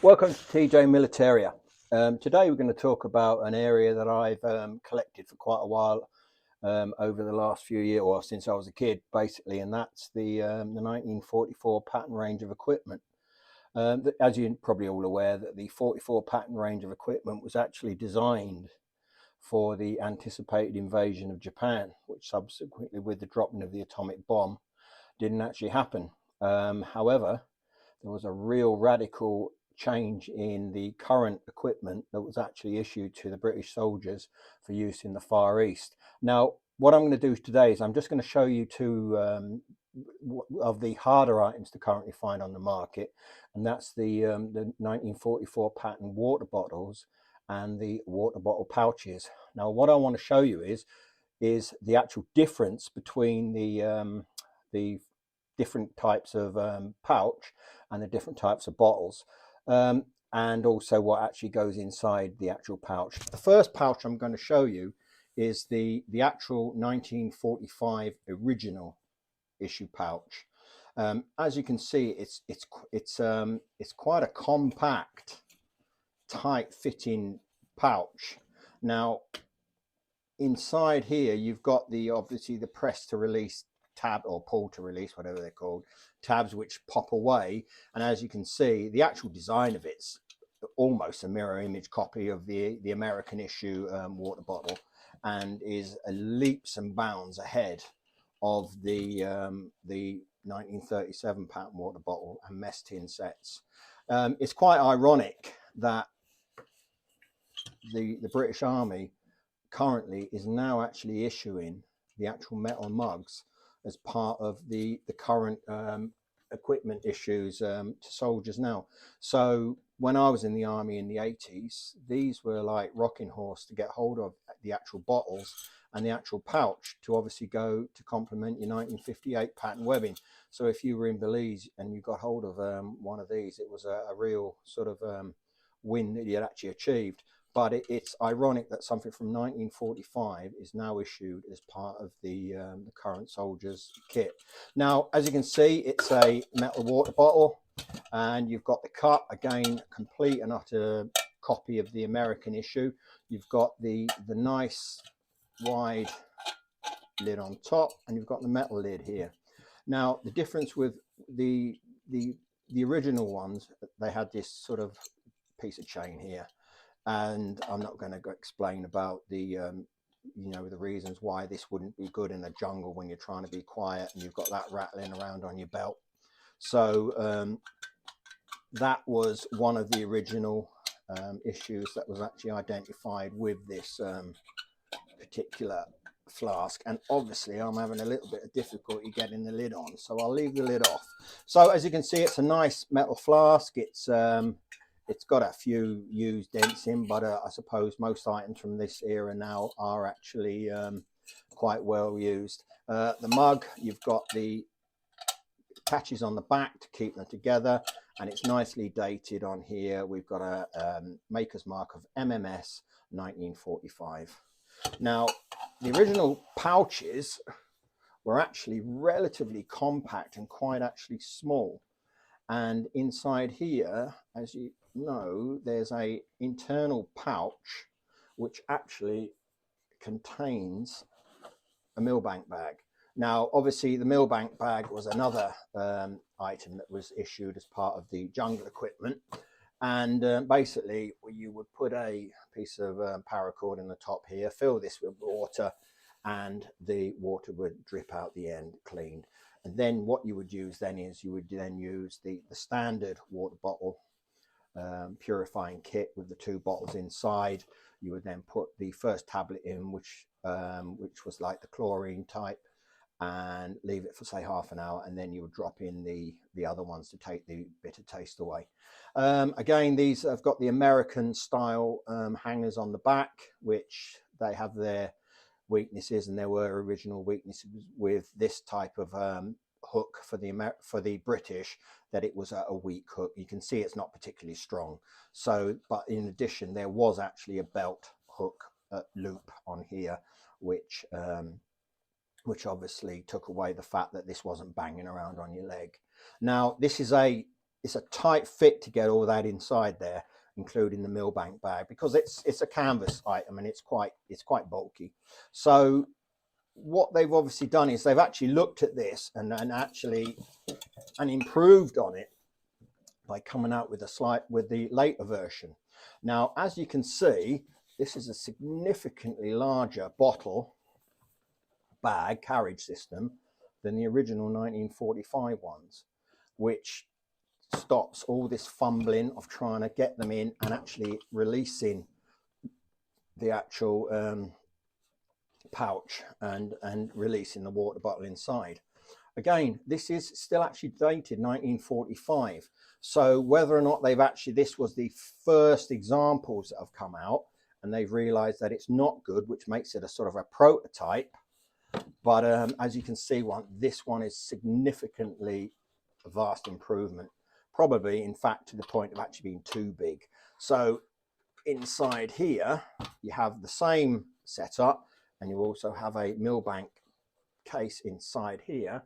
Welcome to TJ Militaria. Today we're going to talk about an area that I've collected for quite a while over the last few years, or since I was a kid, basically, and that's the 1944 pattern range of equipment. As you're probably all aware, that the 44 pattern range of equipment was actually designed for the anticipated invasion of Japan, which subsequently, with the dropping of the atomic bomb, didn't actually happen. However, there was a real radical change in the current equipment that was actually issued to the British soldiers for use in the Far East. Now, what I'm going to do today is I'm just going to show you two of the harder items to currently find on the market, and that's the 1944 pattern water bottles and the water bottle pouches. Now, what I want to show you is the actual difference between the different types of pouch and the different types of bottles, and also what actually goes inside the actual pouch. The first pouch I'm going to show you is the actual 1945 original issue pouch. As you can see, it's quite a compact, tight fitting pouch. Now, inside here you've got obviously the press to release tab, or pull to release, whatever they're called, tabs which pop away. And as you can see, the actual design of it's almost a mirror image copy of the American issue water bottle, and is leaps and bounds ahead of the 1937 pattern water bottle and mess tin sets. It's quite ironic that the British Army currently is now actually issuing the actual metal mugs as part of the current equipment issues to soldiers now. So when I was in the army in the 80s, these were like rocking horse to get hold of, the actual bottles and the actual pouch to obviously go to complement your 1958 pattern webbing. So if you were in Belize and you got hold of one of these, it was a real sort of win that you had actually achieved. But it's ironic that something from 1945 is now issued as part of the current soldiers kit. Now, as you can see, it's a metal water bottle, and you've got the cup, again, complete and utter copy of the American issue. You've got the nice wide lid on top, and you've got the metal lid here. Now, the difference with the original ones, they had this sort of piece of chain here. And I'm not going to explain about the the reasons why this wouldn't be good in the jungle when you're trying to be quiet and you've got that rattling around on your belt. So that was one of the original issues that was actually identified with this particular flask. And obviously I'm having a little bit of difficulty getting the lid on, so I'll leave the lid off. So as you can see, it's a nice metal flask. It's got a few used dents in, but I suppose most items from this era now are actually quite well used. The mug, you've got the patches on the back to keep them together, and it's nicely dated on here. We've got a maker's mark of MMS 1945. Now, the original pouches were actually relatively compact and quite actually small. And inside here, as you know, there's a internal pouch which actually contains a Milbank bag. Now, obviously, the Milbank bag was another item that was issued as part of the jungle equipment. And basically, you would put a piece of paracord in the top here, fill this with water, and the water would drip out the end cleaned. And then what you would use then is you would then use the standard water bottle purifying kit with the two bottles inside. You would then put the first tablet in, which was like the chlorine type, and leave it for say half an hour, and then you would drop in the other ones to take the bitter taste away. Again, these have got the American style hangers on the back, which they have their weaknesses, and there were original weaknesses with this type of hook for the British, that it was a weak hook. You can see it's not particularly strong. So, but in addition, there was actually a belt hook loop on here, which obviously took away the fact that this wasn't banging around on your leg. Now, this is a it's a tight fit to get all that inside there, including the Milbank bag, because it's a canvas item and it's quite bulky. So what they've obviously done is they've actually looked at this and improved on it by coming out with the later version. Now, as you can see, this is a significantly larger bottle bag carriage system than the original 1945 ones, which stops all this fumbling of trying to get them in and actually releasing the actual pouch and releasing the water bottle inside. Again, this is still actually dated 1945. So whether or not they've actually, this was the first examples that have come out and they've realized that it's not good, which makes it a sort of a prototype. But as you can see, this one is significantly a vast improvement, probably in fact to the point of actually being too big. So inside here you have the same setup, and you also have a Milbank case inside here,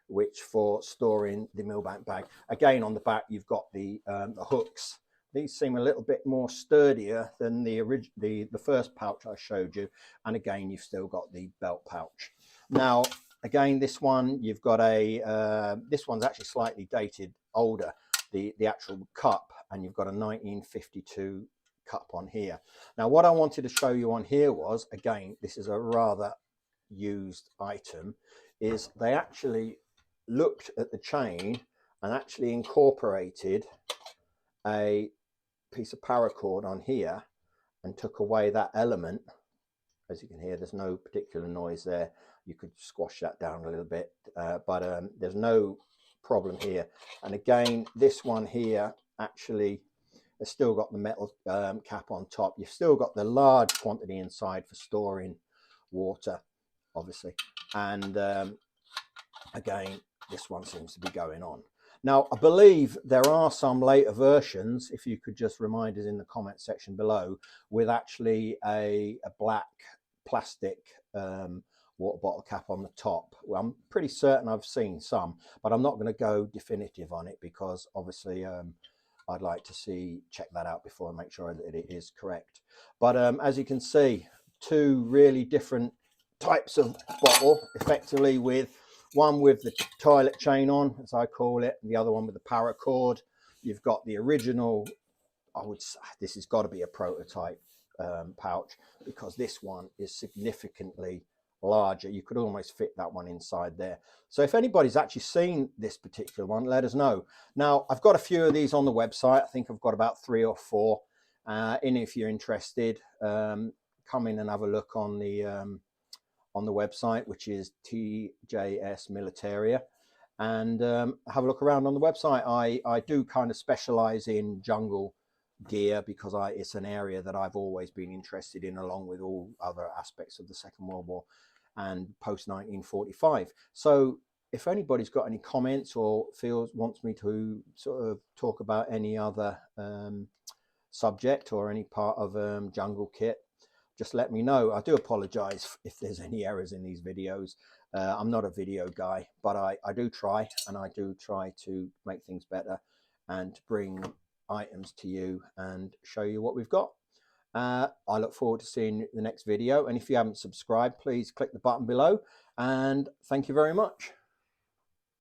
which for storing the Milbank bag. Again, on the back you've got the hooks. These seem a little bit more sturdier than the first pouch I showed you, and again you've still got the belt pouch. Now again, this one you've got this one's actually slightly dated, older, the actual cup, and you've got a 1952 cup on here. Now what I wanted to show you on here was, again, this is a rather used item, is they actually looked at the chain and actually incorporated a piece of paracord on here and took away that element. As you can hear, there's no particular noise there. You could squash that down a little bit, but there's no problem here. And again, this one here actually has still got the metal cap on top. You've still got the large quantity inside for storing water, obviously. And again, this one seems to be going on. Now, I believe there are some later versions, if you could just remind us in the comment section below, with actually a black plastic water bottle cap on the top. Well, I'm pretty certain I've seen some, but I'm not going to go definitive on it because obviously I'd like to check that out before I make sure that it is correct. But as you can see, two really different types of bottle, effectively, with one with the toilet chain on, as I call it, and the other one with the paracord. You've got the original, I would say this has got to be a prototype pouch, because this one is significantly larger. You could almost fit that one inside there. So if anybody's actually seen this particular one, let us know. Now, I've got a few of these on the website. I think I've got about 3 or 4. And if you're interested, come in and have a look on the website, which is TJS Militaria, and have a look around on the website. I do kind of specialize in jungle gear because it's an area that I've always been interested in, along with all other aspects of the Second World War and post 1945. So if anybody's got any comments or wants me to sort of talk about any other subject or any part of jungle kit, just let me know. I do apologize if there's any errors in these videos. I'm not a video guy, but I do try, and I do try to make things better and to bring items to you and show you what we've got. I look forward to seeing the next video, and if you haven't subscribed, please click the button below, and thank you very much.